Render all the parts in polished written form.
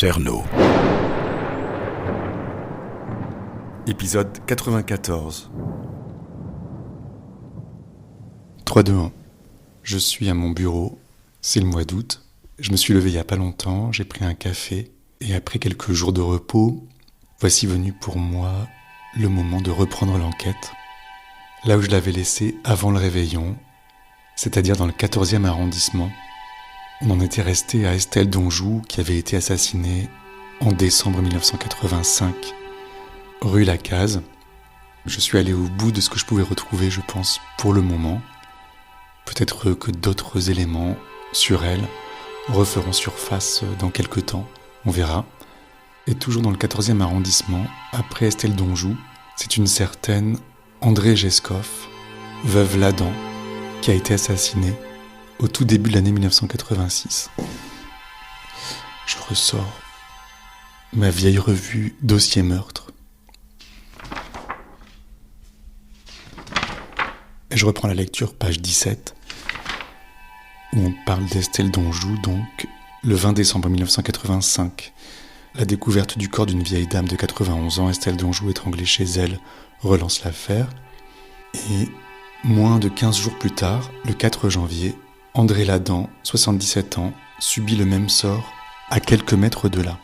Cerno. Épisode 94. 3, 2, 1. Je suis à mon bureau, c'est le mois d'août. Je me suis levé il y a pas longtemps, j'ai pris un café, et après quelques jours de repos, voici venu pour moi le moment de reprendre l'enquête, là où je l'avais laissée avant le réveillon, c'est-à-dire dans le 14e arrondissement. On en était resté à Estelle Donjou, qui avait été assassinée en décembre 1985, rue Lacaze. Je suis allé au bout de ce que je pouvais retrouver, je pense, pour le moment. Peut-être que d'autres éléments sur elle referont surface dans quelques temps, on verra. Et toujours dans le 14e arrondissement, après Estelle Donjou, c'est une certaine André Geskov, veuve Ladan, qui a été assassinée au tout début de l'année 1986. Je ressors ma vieille revue Dossier meurtre. Et je reprends la lecture, page 17, où on parle d'Estelle Donjou, donc le 20 décembre 1985. La découverte du corps d'une vieille dame de 91 ans, Estelle Donjou étranglée chez elle, relance l'affaire. Et moins de 15 jours plus tard, le 4 janvier, André Ladan, 77 ans, subit le même sort à quelques mètres de là.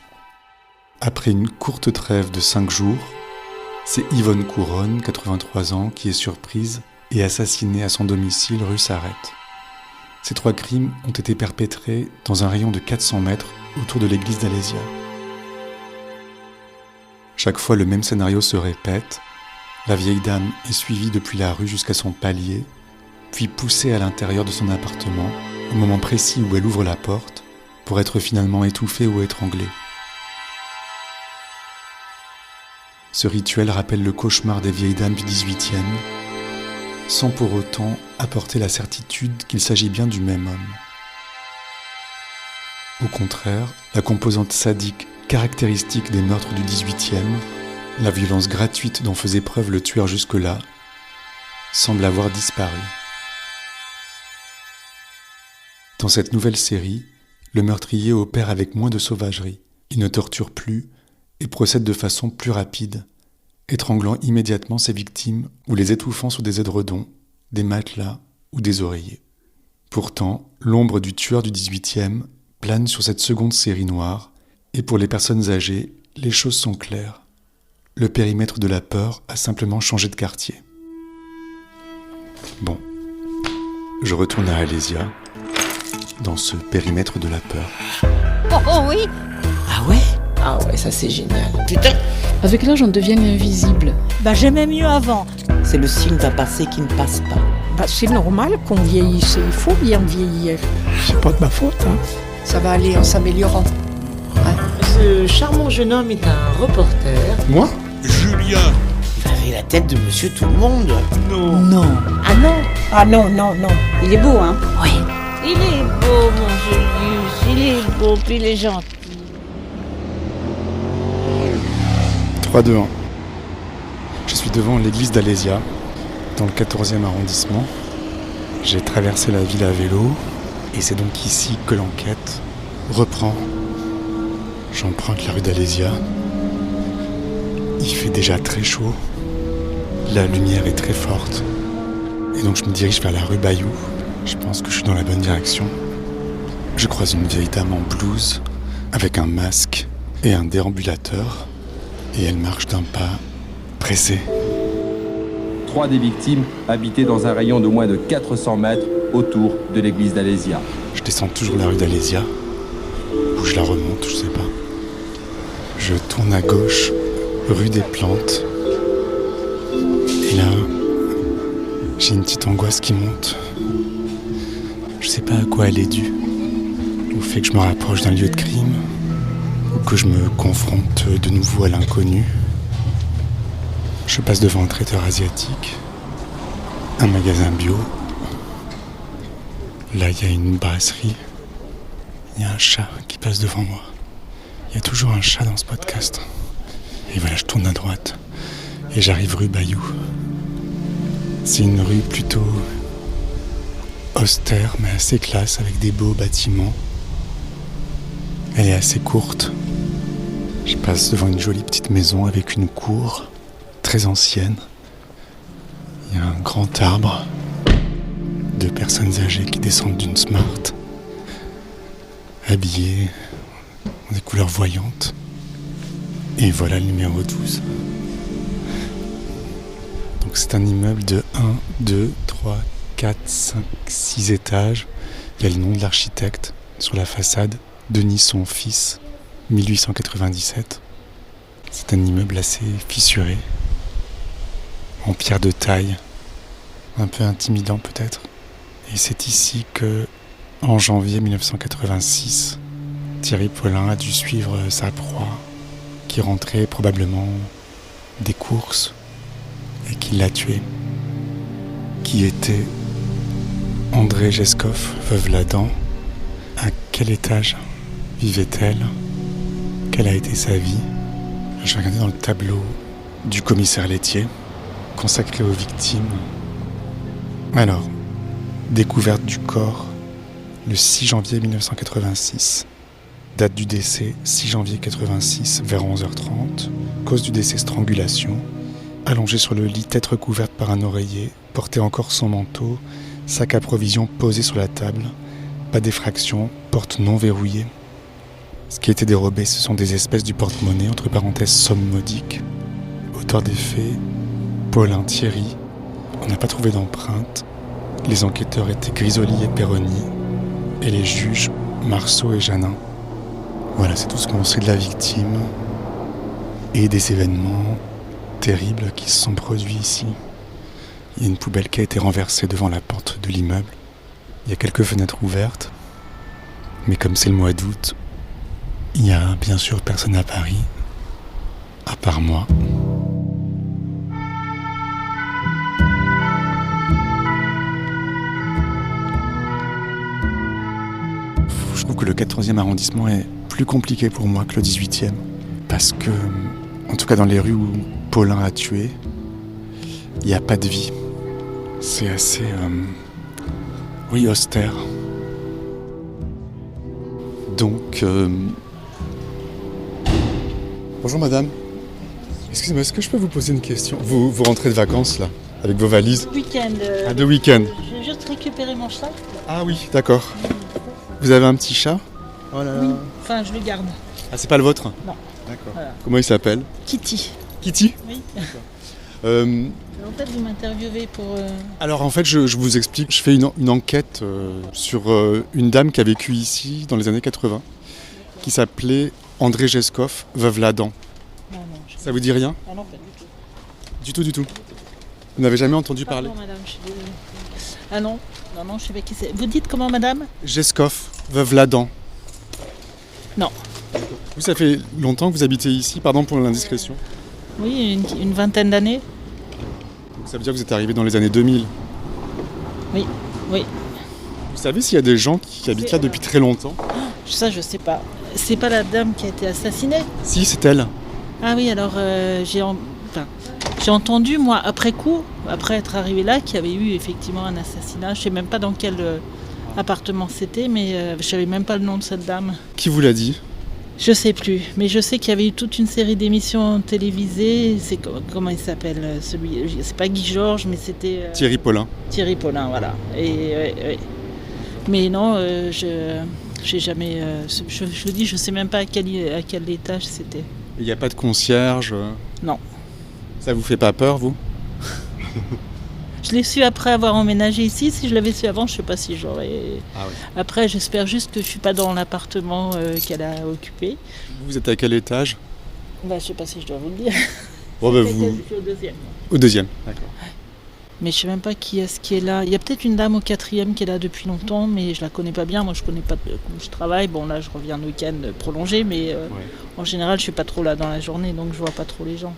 Après une courte trêve de 5 jours, c'est Yvonne Couronne, 83 ans, qui est surprise et assassinée à son domicile rue Sarrette. Ces 3 crimes ont été perpétrés dans un rayon de 400 mètres autour de l'église d'Alésia. Chaque fois, le même scénario se répète. La vieille dame est suivie depuis la rue jusqu'à son palier, puis poussée à l'intérieur de son appartement, au moment précis où elle ouvre la porte, pour être finalement étouffée ou étranglée. Ce rituel rappelle le cauchemar des vieilles dames du XVIIIe, sans pour autant apporter la certitude qu'il s'agit bien du même homme. Au contraire, la composante sadique caractéristique des meurtres du XVIIIe, la violence gratuite dont faisait preuve le tueur jusque-là, semble avoir disparu. Dans cette nouvelle série, le meurtrier opère avec moins de sauvagerie. Il ne torture plus et procède de façon plus rapide, étranglant immédiatement ses victimes ou les étouffant sous des édredons, des matelas ou des oreillers. Pourtant, l'ombre du tueur du XVIIIe plane sur cette seconde série noire, et pour les personnes âgées, les choses sont claires. Le périmètre de la peur a simplement changé de quartier. Bon, je retourne à Alésia, dans ce périmètre de la peur. Oh oui. Ah ouais? Ah ouais, ça c'est génial. Putain. Avec l'âge, on devient invisible. J'aimais mieux avant. C'est le signe d'un passé qui ne passe pas. C'est normal qu'on vieillisse, il faut bien vieillir. C'est pas de ma faute, hein. Ça va aller en s'améliorant. Ce charmant jeune homme est un reporter. Moi? Julien. Il avait la tête de monsieur tout le monde. Non. Ah non? Ah non. Il est beau, hein? Oui. Il est beau, mon Julius. Il est beau, puis il est gentil. 3, 2, 1. Je suis devant l'église d'Alésia, dans le 14e arrondissement. J'ai traversé la ville à vélo, et c'est donc ici que l'enquête reprend. J'emprunte la rue d'Alésia. Il fait déjà très chaud. La lumière est très forte. Et donc je me dirige vers la rue Bayou. Je pense que je suis dans la bonne direction. Je croise une vieille dame en blouse, avec un masque et un déambulateur. Et elle marche d'un pas pressé. 3 des victimes habitaient dans un rayon de moins de 400 mètres autour de l'église d'Alésia. Je descends toujours la rue d'Alésia, ou je la remonte, je sais pas. Je tourne à gauche, rue des Plantes. Et là, j'ai une petite angoisse qui monte. Je sais pas à quoi elle est due. Au fait que je me rapproche d'un lieu de crime, ou que je me confronte de nouveau à l'inconnu. Je passe devant un traiteur asiatique, un magasin bio. Là, il y a une brasserie. Il y a un chat qui passe devant moi. Il y a toujours un chat dans ce podcast. Et voilà, je tourne à droite. Et j'arrive rue Bayou. C'est une rue plutôt austère, mais assez classe, avec des beaux bâtiments. Elle est assez courte. Je passe devant une jolie petite maison avec une cour très ancienne. Il y a un grand arbre, 2 personnes âgées qui descendent d'une Smart, habillées en des couleurs voyantes. Et voilà le numéro 12. Donc c'est un immeuble de 1, 2, 3, 4, 5, 6 étages. Il y a le nom de l'architecte sur la façade, Denis son fils, 1897. C'est un immeuble assez fissuré, en pierre de taille, un peu intimidant peut-être. Et c'est ici que, en janvier 1986, Thierry Paulin a dû suivre sa proie, qui rentrait probablement des courses, et qui l'a tué. Qui était André Jescoff, veuve Ladan. À quel étage vivait-elle? Quelle a été sa vie? Je vais regarder dans le tableau du commissaire laitier, consacré aux victimes. Alors, découverte du corps le 6 janvier 1986. Date du décès 6 janvier 86 vers 11h30. Cause du décès strangulation. Allongée sur le lit, tête recouverte par un oreiller, portait encore son manteau, sac à provisions posé sur la table, pas d'effraction, porte non verrouillée. Ce qui a été dérobé, ce sont des espèces du porte-monnaie, entre parenthèses somme modique. Auteur des faits, Paulin Thierry. On n'a pas trouvé d'empreinte. Les enquêteurs étaient Grisoli et Perroni, et les juges Marceau et Janin. Voilà, c'est tout ce qu'on sait de la victime et des événements terribles qui se sont produits ici. Il y a une poubelle qui a été renversée devant la porte de l'immeuble. Il y a quelques fenêtres ouvertes, mais comme c'est le mois d'août, il n'y a bien sûr personne à Paris, à part moi. Je trouve que le 14e arrondissement est plus compliqué pour moi que le 18e, parce que, en tout cas dans les rues où Paulin a tué, il n'y a pas de vie. C'est assez, austère. Donc, bonjour madame. Excusez-moi, est-ce que je peux vous poser une question? Vous rentrez de vacances là, avec vos valises? Week-end. De week-end. J'ai juste récupéré mon chat. Ah oui, d'accord. Vous avez un petit chat? Oh là là. Oui, enfin je le garde. Ah, c'est pas le vôtre? Non. D'accord. Voilà. Comment il s'appelle? Kitty. Kitty? Oui. En En fait, vous m'interviewez pour... Alors en fait, je vous explique, je fais une enquête sur une dame qui a vécu ici dans les années 80, qui s'appelait André Jescoff, veuve Ladan. Non, je... Ça vous dit rien? Ah non, pas du tout. Du tout. Vous n'avez jamais entendu parler? Pardon, madame, je suis désolée. Ah non, je sais pas qui c'est. Vous dites comment, madame? Jescoff, veuve Ladan. Non. Vous, ça fait longtemps que vous habitez ici, pardon pour l'indiscrétion? Oui, une vingtaine d'années. Ça veut dire que vous êtes arrivé dans les années 2000? Oui. Vous savez s'il y a des gens qui habitent là depuis très longtemps? Ça, je sais pas. C'est pas la dame qui a été assassinée? Si, c'est elle. Ah oui, alors j'ai entendu, moi, après coup, après être arrivé là, qu'il y avait eu effectivement un assassinat. Je sais même pas dans quel appartement c'était, mais je savais même pas le nom de cette dame. Qui vous l'a dit? Je sais plus, mais je sais qu'il y avait eu toute une série d'émissions télévisées. C'est comment il s'appelle celui? C'est pas Guy Georges, mais c'était Thierry Paulin. Thierry Paulin, voilà. Et mais non, j'ai jamais. Je le dis, je sais même pas à quel étage c'était. Il n'y a pas de concierge? Non. Ça vous fait pas peur, vous? Je l'ai su après avoir emménagé ici. Si je l'avais su avant, je sais pas si j'aurais... Ah oui. Après, j'espère juste que je suis pas dans l'appartement qu'elle a occupé. Vous êtes à quel étage? Je sais pas si je dois vous le dire. Bon, Je suis au deuxième. Au deuxième, d'accord. Mais je sais même pas qui est-ce qui est là. Il y a peut-être une dame au 4e qui est là depuis longtemps, mais je la connais pas bien. Moi, je connais pas où je travaille. Bon, là, je reviens le week-end prolongé, mais en général, je suis pas trop là dans la journée, donc je vois pas trop les gens.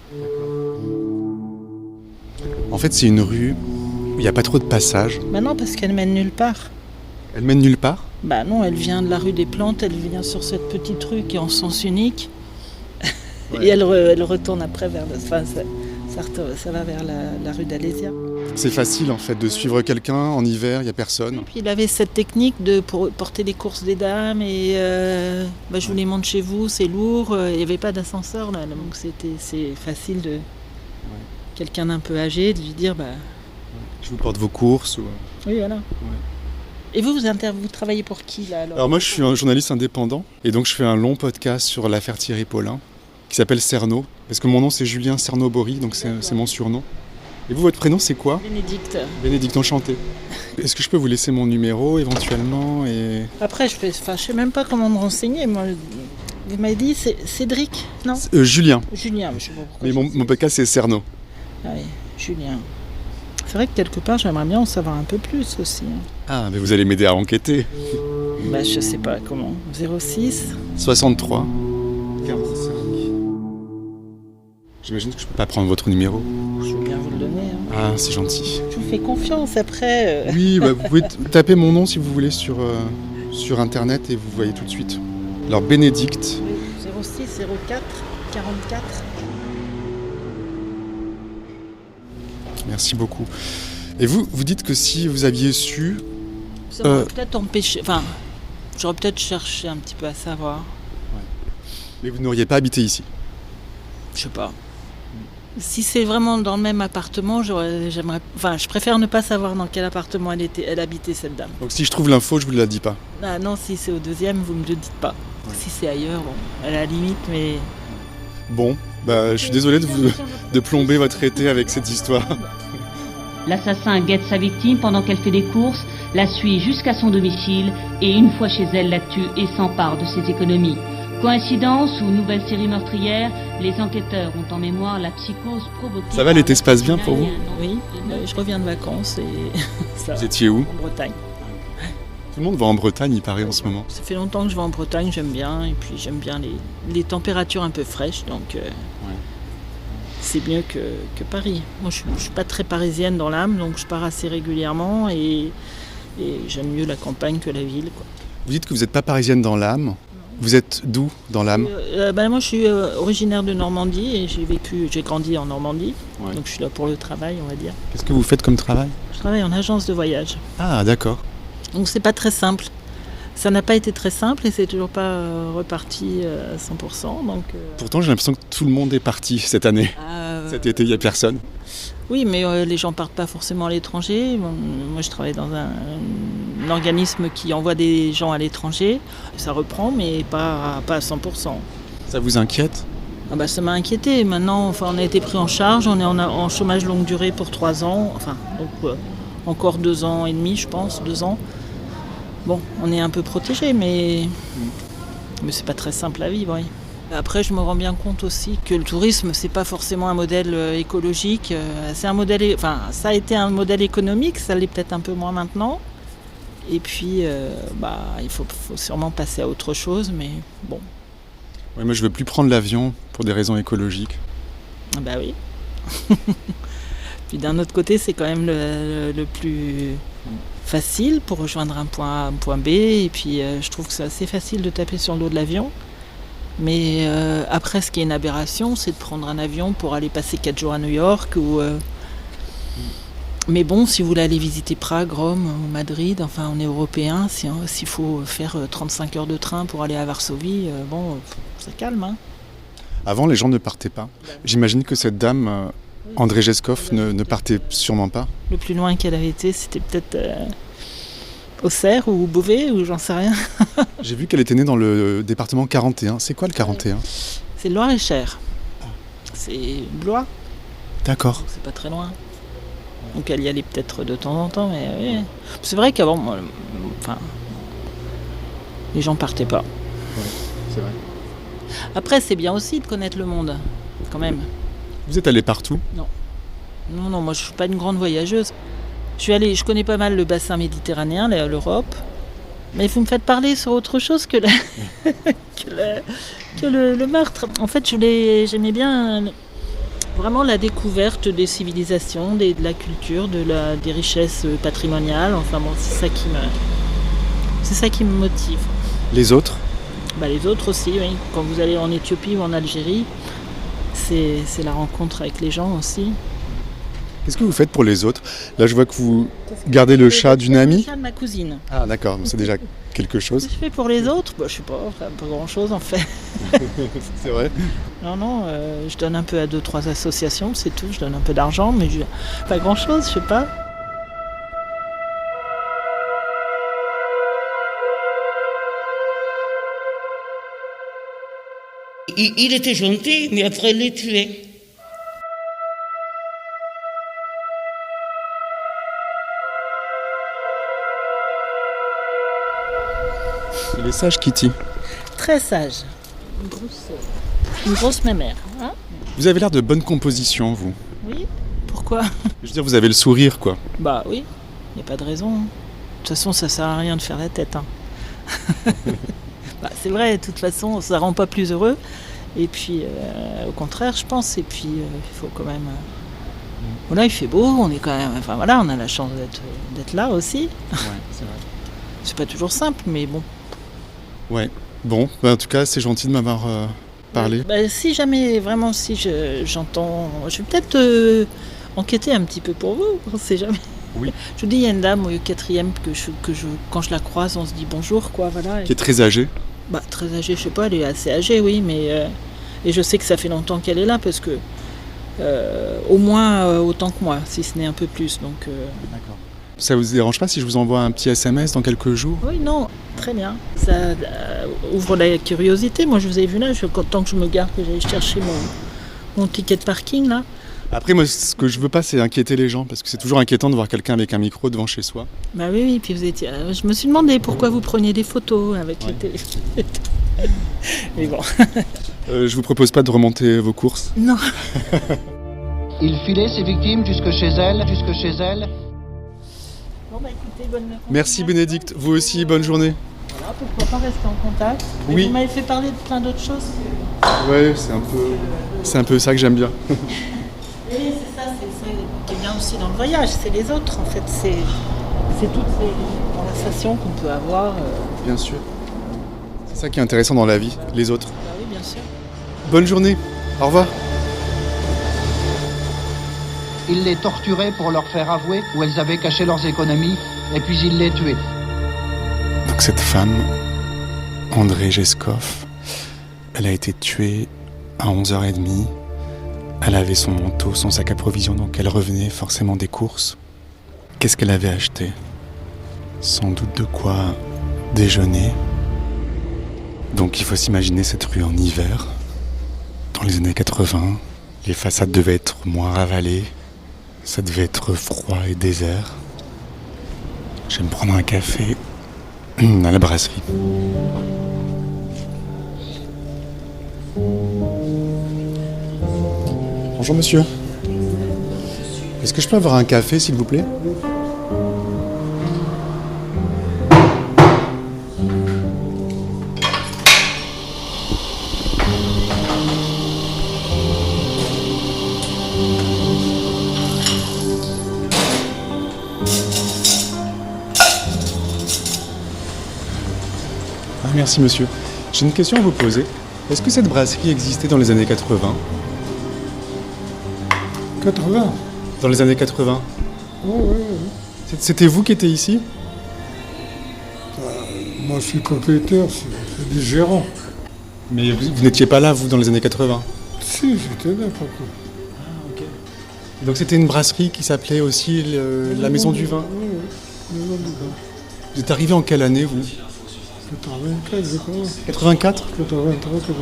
En fait, c'est une rue où il n'y a pas trop de passages. Bah non, parce qu'elle mène nulle part. Elle mène nulle part? Bah non, elle vient de la rue des Plantes, elle vient sur cette petite rue qui est en sens unique. Ouais. Et elle retourne après vers le... Enfin, Ça va vers la rue d'Alésia. C'est facile en fait de suivre quelqu'un en hiver, il n'y a personne. Et puis il avait cette technique pour porter les courses des dames et je vous les montre chez vous, c'est lourd, il n'y avait pas d'ascenseur là, donc c'est facile de quelqu'un d'un peu âgé de lui dire Je vous porte vos courses. Oui voilà. Ouais. Et vous travaillez pour qui là alors moi je suis un journaliste indépendant et donc je fais un long podcast sur l'affaire Thierry Paulin qui s'appelle Cerno, parce que mon nom c'est Julien Cerno-Bory, donc c'est mon surnom. Et vous, votre prénom c'est quoi ? Bénédicte. Bénédicte, enchanté. Est-ce que je peux vous laisser mon numéro éventuellement et... Après je sais même pas comment me renseigner, moi. Vous m'avez dit c'est Cédric, non Julien. Julien, je sais pas pourquoi. Mais mon podcast c'est Cerno. Ah oui, Julien. C'est vrai que quelque part, j'aimerais bien en savoir un peu plus aussi. Ah, mais vous allez m'aider à enquêter. Je sais pas comment. 06 63 45. J'imagine que je peux pas prendre votre numéro. Je veux bien vous le donner. Ah, c'est gentil. Je vous fais confiance après. Oui, vous pouvez taper mon nom si vous voulez sur internet et vous voyez tout de suite. Alors Bénédicte. 06 04 44. Merci beaucoup. Et vous dites que si vous aviez su... Ça m'aurait peut-être empêché... Enfin, j'aurais peut-être cherché un petit peu à savoir. Ouais. Mais vous n'auriez pas habité ici ? Je sais pas. Si c'est vraiment dans le même appartement, je préfère ne pas savoir dans quel appartement elle habitait, cette dame. Donc si je trouve l'info, je vous la dis pas ? Ah non, si c'est au deuxième, vous me le dites pas. Ouais. Si c'est ailleurs, à la limite, mais... Bon, je suis désolé de plomber votre été avec cette histoire. L'assassin guette sa victime pendant qu'elle fait des courses, la suit jusqu'à son domicile et une fois chez elle la tue et s'empare de ses économies. Coïncidence ou nouvelle série meurtrière, les enquêteurs ont en mémoire la psychose provoquée... Ça va, l'été se passe bien pour vous ? Oui, je reviens de vacances et... ça vous étiez où ? En Bretagne. Tout le monde va en Bretagne, il paraît, en ce moment. Ça fait longtemps que je vais en Bretagne, j'aime bien. Et puis j'aime bien les températures un peu fraîches, donc c'est mieux que Paris. Moi, je ne suis pas très parisienne dans l'âme, donc je pars assez régulièrement et j'aime mieux la campagne que la ville, quoi. Vous dites que vous n'êtes pas parisienne dans l'âme. Vous êtes d'où dans l'âme ? Moi, je suis originaire de Normandie et j'ai grandi en Normandie. Ouais. Donc je suis là pour le travail, on va dire. Qu'est-ce que vous faites comme travail ? Je travaille en agence de voyage. Ah, d'accord. Donc c'est pas très simple. Ça n'a pas été très simple et c'est toujours pas reparti à 100%. Donc, Pourtant, j'ai l'impression que tout le monde est parti cette année. Cet été, il n'y a personne. Oui, mais les gens partent pas forcément à l'étranger. Moi, je travaille dans un organisme qui envoie des gens à l'étranger. Ça reprend, mais pas à 100%. Ça vous inquiète ? Ça m'a inquiété. Maintenant, on a été pris en charge. On est en chômage longue durée pour 3 ans. Donc, encore 2 ans et demi, je pense, 2 ans. Bon, on est un peu protégé, mais c'est pas très simple à vivre, oui. Après, je me rends bien compte aussi que le tourisme, c'est pas forcément un modèle écologique. C'est un modèle, ça a été un modèle économique, ça l'est peut-être un peu moins maintenant. Et puis, il faut sûrement passer à autre chose, mais bon. Oui, moi je veux plus prendre l'avion pour des raisons écologiques. Ah oui. Puis d'un autre côté, c'est quand même le plus facile pour rejoindre un point A, un point B. Et puis, je trouve que c'est assez facile de taper sur le dos de l'avion. Mais après, ce qui est une aberration, c'est de prendre un avion pour aller passer 4 jours à New York. Mais bon, si vous voulez aller visiter Prague, Rome ou Madrid, on est européen, s'il faut faire 35 heures de train pour aller à Varsovie, ça calme. Hein. Avant, les gens ne partaient pas. J'imagine que cette dame, André Geskov, ne partait sûrement pas. Le plus loin qu'elle avait été, c'était peut-être... Auxerre ou Beauvais ou j'en sais rien. J'ai vu qu'elle était née dans le département 41. C'est quoi le 41 ? C'est le Loir-et-Cher. C'est Blois. D'accord. Donc c'est pas très loin. Donc elle y allait peut-être de temps en temps, mais oui. C'est vrai qu'avant, les gens partaient pas. Ouais, c'est vrai. Après, c'est bien aussi de connaître le monde, quand même. Vous êtes allée partout ? Non, moi je suis pas une grande voyageuse. Je connais pas mal le bassin méditerranéen, l'Europe, mais vous me faites parler sur autre chose que le meurtre. En fait, j'aimais bien vraiment la découverte des civilisations, de la culture, des richesses patrimoniales. C'est ça qui me motive. Les autres ? Les autres aussi, oui. Quand vous allez en Éthiopie ou en Algérie, c'est la rencontre avec les gens aussi. Qu'est-ce que vous faites pour les autres? Là, je vois que vous gardez le chat d'une amie. Le chat de ma cousine. Ah, d'accord, c'est déjà quelque chose. Ce que je fais pour les autres, je sais pas grand-chose en fait. C'est vrai. Non, je donne un peu à 2-3 associations, c'est tout. Je donne un peu d'argent, mais pas grand-chose, je sais pas. Il était gentil, mais après il l'a tué. Il est sage, Kitty. Très sage. Une grosse mémère. Hein? Vous avez l'air de bonne composition, vous. Oui. Pourquoi? Je veux dire, vous avez le sourire, quoi. Bah oui, il n'y a pas de raison. De toute façon, ça sert à rien de faire la tête. Hein. C'est vrai, de toute façon, ça rend pas plus heureux. Et puis, au contraire, je pense. Et puis, il faut quand même... Voilà, il fait beau, on est quand même... Enfin voilà, on a la chance d'être là aussi. Ouais, c'est vrai. C'est pas toujours simple, mais bon. Ouais. Bon, en tout cas, c'est gentil de m'avoir parlé. Si jamais, vraiment, si j'entends... Je vais peut-être enquêter un petit peu pour vous, on sait jamais. Oui. Je vous dis, il y a une dame au 4e quand je la croise, on se dit bonjour, quoi, voilà. Qui est très âgée. Très âgée, je sais pas, elle est assez âgée, oui, mais... et je sais que ça fait longtemps qu'elle est là, parce que... au moins autant que moi, si ce n'est un peu plus, donc... D'accord. Ça vous dérange pas si je vous envoie un petit SMS dans quelques jours? Oui, non, très bien. Ça ouvre la curiosité. Moi, je vous ai vu là, tant que je me gare, que j'allais chercher mon ticket de parking, là. Après, moi, ce que je veux pas, c'est inquiéter les gens, parce que c'est toujours inquiétant de voir quelqu'un avec un micro devant chez soi. Oui, puis vous étiez... je me suis demandé pourquoi vous preniez des photos avec les téléphones. Mais bon. Je vous propose pas de remonter vos courses? Non. Il filait ses victimes jusque chez elles. Bon, écoutez, bonne... Merci Bénédicte, vous aussi, bonne journée. Voilà, pourquoi pas rester en contact. Oui. Vous m'avez fait parler de plein d'autres choses. Ouais, c'est un peu ça que j'aime bien. Oui, c'est ça, c'est qui est bien aussi dans le voyage, c'est les autres en fait, c'est toutes ces conversations qu'on peut avoir. Bien sûr. C'est ça qui est intéressant dans la vie, les autres. Oui, bien sûr. Bonne journée, au revoir. Il les torturait pour leur faire avouer où elles avaient caché leurs économies, et puis il les tuait. Donc cette femme, André Geskov, elle a été tuée à 11h30. Elle avait son manteau, son sac à provisions, donc elle revenait forcément des courses. Qu'est-ce qu'elle avait acheté? Sans doute de quoi déjeuner. Donc il faut s'imaginer cette rue en hiver. Dans les années 80, les façades devaient être moins ravalées. Ça devait être froid et désert. Je vais me prendre un café à la brasserie. Bonjour monsieur. Est-ce que je peux avoir un café s'il vous plaît? Merci monsieur. J'ai une question à vous poser. Est-ce que cette brasserie existait dans les années 80? 80? Dans les années 80. Oui. C'était vous qui étiez ici? Moi je suis propriétaire, c'est des gérants. Mais vous n'étiez pas là, vous, dans les années 80? Si, j'étais là, par contre. Ah, ok. Donc c'était une brasserie qui s'appelait aussi la Maison du Vin? Oui, Maison du Vin. Vous êtes arrivé en quelle année, vous? 84, je crois. 84? 83, 84.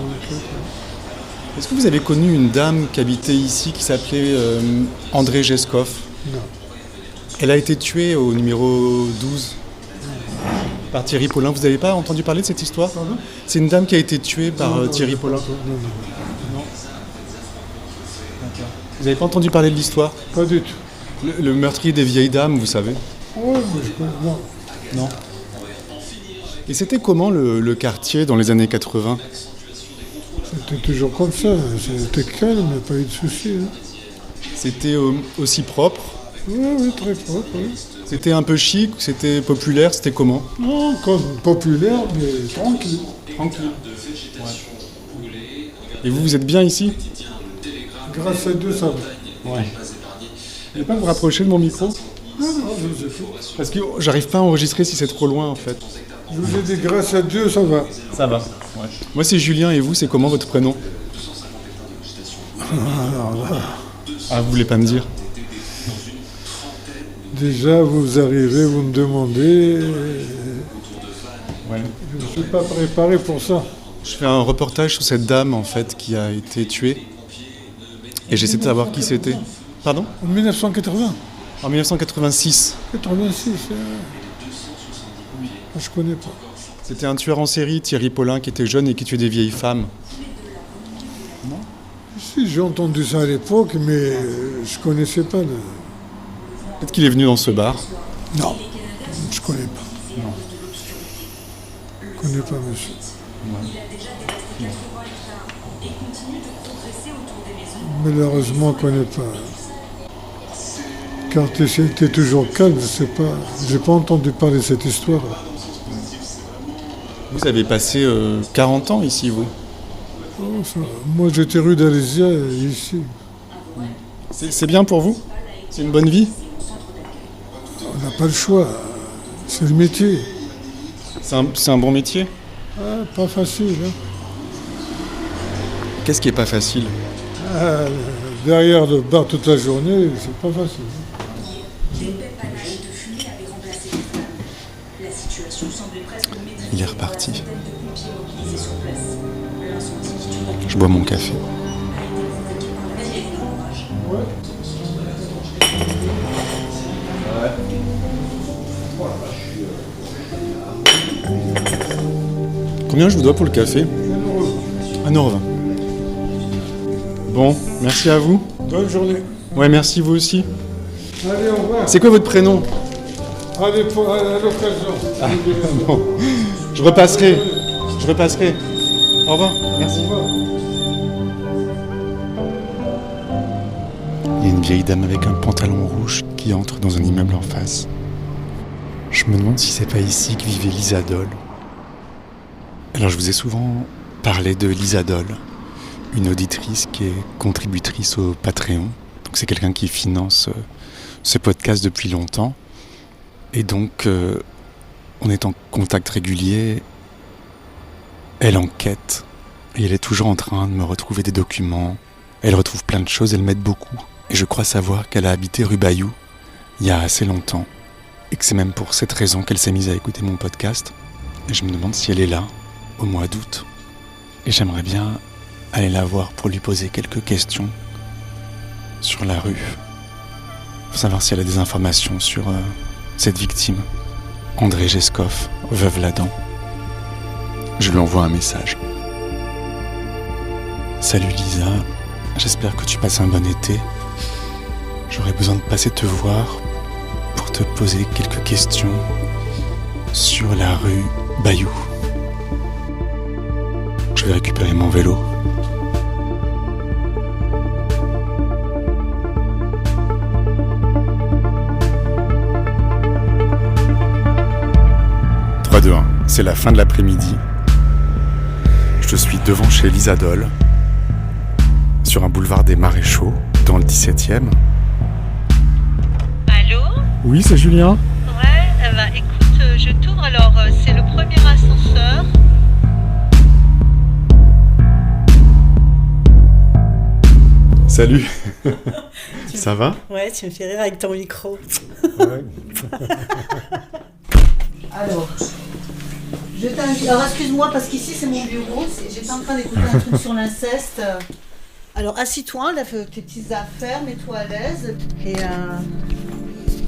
Est-ce que vous avez connu une dame qui habitait ici, qui s'appelait André Geskov? Non. Elle a été tuée au numéro 12 par Thierry Paulin. Vous n'avez pas entendu parler de cette histoire? C'est une dame qui a été tuée par Thierry Paulin. Non. Vous n'avez pas entendu parler de l'histoire? Pas du tout. Le meurtrier des vieilles dames, vous savez? Oui, mais je connais. Non. Non. Et c'était comment le quartier dans les années 80? C'était toujours comme ça. C'était calme, il n'y a pas eu de soucis. Hein. C'était aussi propre? Oui, très propre. Oui. C'était un peu chic? C'était populaire? C'était comment? Non, comme populaire, mais tranquille. Tranquille. Ouais. Et vous êtes bien ici? Grâce à Dieu, ça va. Ouais. Vous pouvez pas vous rapprocher de mon micro? Non, je vous écoute. Parce que j'arrive pas à enregistrer si c'est trop loin en fait. Je vous ai dit, grâce à Dieu, ça va. Ça va. Ouais. Moi c'est Julien et vous, c'est comment votre prénom? Alors là, Ah, vous voulez pas me dire? déjà, vous arrivez, vous me demandez. Ouais. Je ne suis pas préparé pour ça. Je fais un reportage sur cette dame en fait qui a été tuée. Et j'essaie de savoir qui c'était. Pardon? En 1980. En 1986. 86, je connais pas. C'était un tueur en série, Thierry Paulin, qui était jeune et qui tuait des vieilles femmes. Si, j'ai entendu ça à l'époque, mais je connaissais pas. Peut-être qu'il est venu dans ce bar. Non, je connais pas. Non. Je connais pas, monsieur. Malheureusement, je connais pas. Car t'es toujours calme, je sais pas. J'ai pas entendu parler de cette histoire. Vous avez passé 40 ans ici, vous? Oh, ça. Moi, j'étais rue d'Alésia, ici. C'est bien pour vous? C'est une bonne vie? On n'a pas le choix. C'est le métier. C'est un bon métier? Ah, pas facile. Hein. Qu'est-ce qui est pas facile? Derrière le bar toute la journée, c'est pas facile. Il est reparti. Je bois mon café. Combien je vous dois pour le café? 1,20 €. Bon, merci à vous. Bonne journée. Ouais, merci vous aussi. Allez, au revoir. C'est quoi votre prénom? Allez, à l'occasion. Ah, bon. Je repasserai. Au revoir. Merci. Au revoir. Il y a une vieille dame avec un pantalon rouge qui entre dans un immeuble en face. Je me demande si c'est pas ici que vivait Lisa Doll. Alors je vous ai souvent parlé de Lisa Doll, une auditrice qui est contributrice au Patreon. Donc c'est quelqu'un qui finance ce podcast depuis longtemps. Et donc on est en contact régulier. Elle enquête et elle est toujours en train de me retrouver des documents. Elle retrouve plein de choses, elle m'aide beaucoup. Et je crois savoir qu'elle a habité rue Bayou il y a assez longtemps. Et que c'est même pour cette raison qu'elle s'est mise à écouter mon podcast. Et je me demande si elle est là, au mois d'août. Et j'aimerais bien aller la voir pour lui poser quelques questions sur la rue. Pour savoir si elle a des informations sur cette victime, André Gescoff, veuve Ladan. Je lui envoie un message. Salut Lisa, j'espère que tu passes un bon été. J'aurais besoin de passer te voir pour te poser quelques questions sur la rue Bayou. Je vais récupérer mon vélo. « 3, 2, 1, c'est la fin de l'après-midi. Je suis devant chez Lisa Doll, sur un boulevard des Maréchaux, dans le 17e. Allô? Oui, c'est Julien. Ouais, écoute, je t'ouvre alors, c'est le premier ascenseur. Salut. Ça va? Ouais, tu me fais rire avec ton micro. Ouais. Alors, je t'invite. Alors, excuse-moi, parce qu'ici, c'est mon bureau. J'étais en train d'écouter un truc sur l'inceste. Alors, assis-toi, là, fais tes petites affaires, mets-toi à l'aise. Et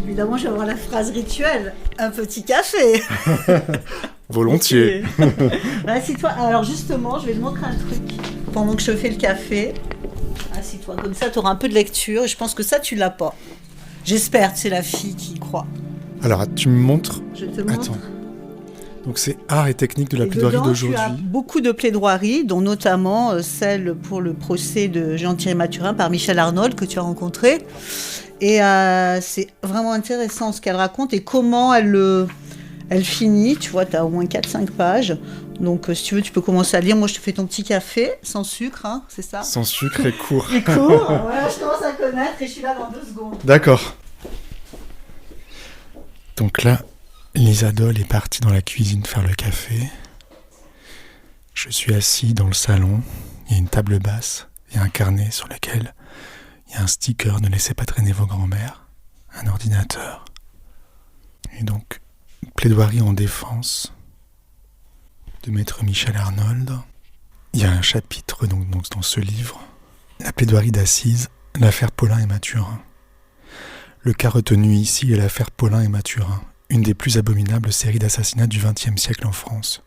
évidemment, je vais avoir la phrase rituelle. Un petit café. Volontiers. Assis-toi. Alors, justement, je vais te montrer un truc. Pendant que je fais le café, assis-toi. Comme ça, tu auras un peu de lecture. Et je pense que ça, tu l'as pas. J'espère, c'est la fille qui y croit. Alors, tu me montres. Je te montre. Attends. Donc, c'est art et technique de la et plaidoirie dedans, d'aujourd'hui. Tu as beaucoup de plaidoiries, dont notamment celle pour le procès de Jean-Thierry Mathurin par Michel Arnold, que tu as rencontré. Et c'est vraiment intéressant ce qu'elle raconte et comment elle finit. Tu vois, tu as au moins 4-5 pages Donc si tu veux, tu peux commencer à lire. Moi, je te fais ton petit café, sans sucre, hein, c'est ça ? Sans sucre et court. Et court, voilà, je commence à connaître et je suis là dans 2 secondes. D'accord. Donc là, l'Isadole est partie dans la cuisine faire le café. Je suis assis dans le salon. Il y a une table basse. Il y a un carnet sur lequel il y a un sticker « Ne laissez pas traîner vos grands-mères », un ordinateur. Et donc, plaidoirie en défense de maître Michel Arnold. Il y a un chapitre donc dans ce livre, la plaidoirie d'assises, l'affaire Paulin et Mathurin. Le cas retenu ici est l'affaire Paulin et Mathurin, une des plus abominables séries d'assassinats du XXe siècle en France.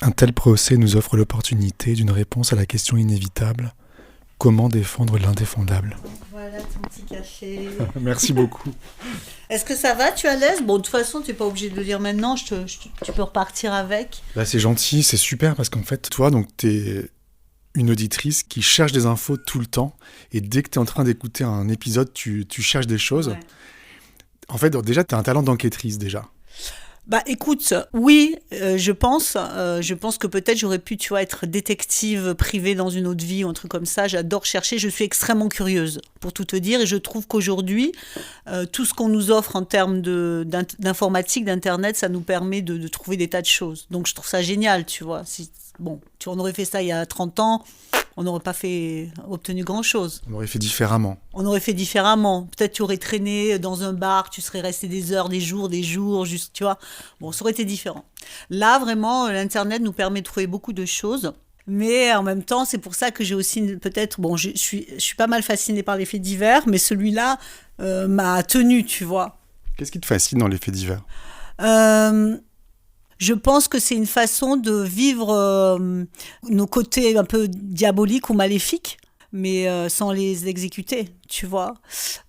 Un tel procès nous offre l'opportunité d'une réponse à la question inévitable: comment défendre l'indéfendable ? Voilà ton petit café. Merci beaucoup. Est-ce que ça va, tu es à l'aise ? Bon, de toute façon, tu n'es pas obligé de le lire maintenant, tu peux repartir avec. Bah, c'est gentil, c'est super, parce qu'en fait, toi, donc, t'es une auditrice qui cherche des infos tout le temps, et dès que tu es en train d'écouter un épisode, tu cherches des choses. Ouais. En fait, déjà, tu as un talent d'enquêtrice, déjà. Bah écoute, oui, je pense que peut-être j'aurais pu, tu vois, être détective privée dans une autre vie ou un truc comme ça. J'adore chercher, je suis extrêmement curieuse, pour tout te dire, et je trouve qu'aujourd'hui, tout ce qu'on nous offre en termes d'informatique, d'internet, ça nous permet de trouver des tas de choses. Donc je trouve ça génial, tu vois. Bon, on aurait fait ça il y a 30 ans, on n'aurait pas obtenu grand-chose. On aurait fait différemment. Peut-être tu aurais traîné dans un bar, tu serais resté des heures, des jours, juste, tu vois. Bon, ça aurait été différent. Là, vraiment, l'Internet nous permet de trouver beaucoup de choses. Mais en même temps, c'est pour ça que j'ai aussi peut-être... Bon, je suis pas mal fascinée par les faits divers, mais celui-là m'a tenue, tu vois. Qu'est-ce qui te fascine dans les faits divers ? Je pense que c'est une façon de vivre nos côtés un peu diaboliques ou maléfiques, mais sans les exécuter, tu vois.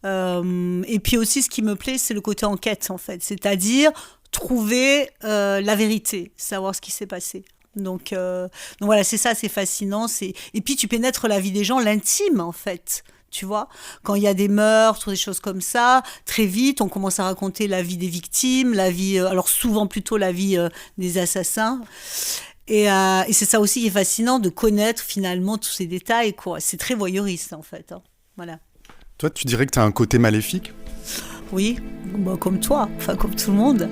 Et puis aussi, ce qui me plaît, c'est le côté enquête, en fait. C'est-à-dire trouver la vérité, savoir ce qui s'est passé. Donc voilà, c'est ça, c'est fascinant. Et puis, tu pénètres la vie des gens, l'intime, en fait. Tu vois, quand il y a des meurtres, des choses comme ça, très vite, on commence à raconter la vie des victimes, alors souvent plutôt la vie des assassins. Et c'est ça aussi qui est fascinant, de connaître finalement tous ces détails, quoi. C'est très voyeuriste, en fait. Hein. Voilà. Toi, tu dirais que tu as un côté maléfique ? Oui, comme toi, enfin comme tout le monde.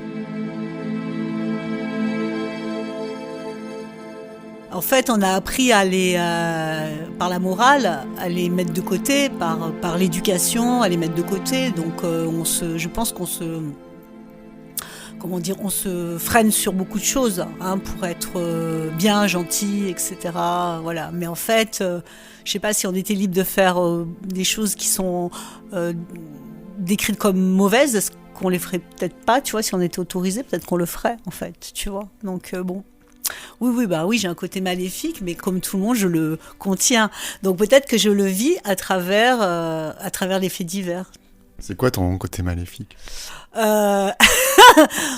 En fait, on a appris à par la morale, à les mettre de côté, par l'éducation, à les mettre de côté. Donc, je pense qu'on se freine sur beaucoup de choses, hein, pour être bien, gentil, etc. Voilà. Mais en fait, je sais pas si on était libre de faire des choses qui sont décrites comme mauvaises, est-ce qu'on les ferait peut-être pas, tu vois, si on était autorisé, peut-être qu'on le ferait, en fait, tu vois. Donc, bon. Oui, j'ai un côté maléfique, mais comme tout le monde, je le contiens. Donc peut-être que je le vis à travers les faits divers. C'est quoi ton côté maléfique ?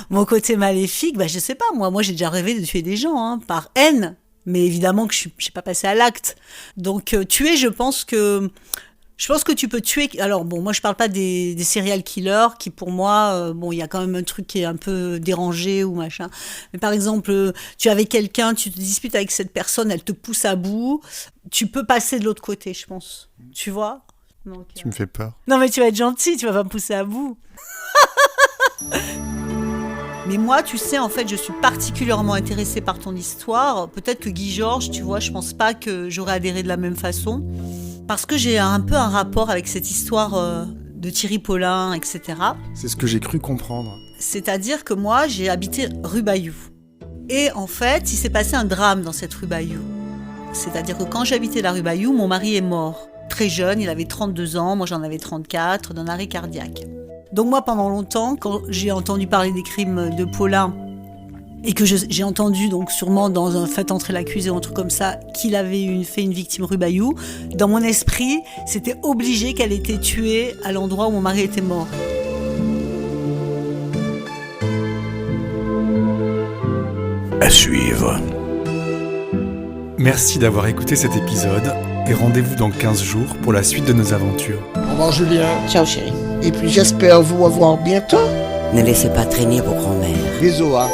Mon côté maléfique, je sais pas, moi j'ai déjà rêvé de tuer des gens, hein, par haine, mais évidemment que je suis pas passée à l'acte. Donc tuer, je pense que tu peux tuer. Alors bon, moi je parle pas des serial killers qui, pour moi, il y a quand même un truc qui est un peu dérangé ou machin. Mais par exemple, tu es avec quelqu'un, tu te disputes avec cette personne, elle te pousse à bout, tu peux passer de l'autre côté, je pense. Tu vois ? Donc, tu me fais peur. Non mais tu vas être gentil, tu vas pas me pousser à bout. Mais moi, tu sais, en fait, je suis particulièrement intéressée par ton histoire. Peut-être que Guy Georges, tu vois, je pense pas que j'aurais adhéré de la même façon. Parce que j'ai un peu un rapport avec cette histoire de Thierry Paulin, etc. C'est ce que j'ai cru comprendre. C'est-à-dire que moi, j'ai habité rue Bayou. Et en fait, il s'est passé un drame dans cette rue Bayou. C'est-à-dire que quand j'habitais la rue Bayou, mon mari est mort. Très jeune, il avait 32 ans, moi j'en avais 34, d'un arrêt cardiaque. Donc moi, pendant longtemps, quand j'ai entendu parler des crimes de Paulin, et que j'ai entendu, donc sûrement dans un fait entrer l'accusé ou un truc comme ça, qu'il avait fait une victime rue Bayou, dans mon esprit, c'était obligé qu'elle ait été tuée à l'endroit où mon mari était mort. À suivre. Merci d'avoir écouté cet épisode et rendez-vous dans 15 jours pour la suite de nos aventures. Au revoir Julien. Ciao chérie. Et puis j'espère vous revoir bientôt. Ne laissez pas traîner vos grands-mères. Bisous, hein.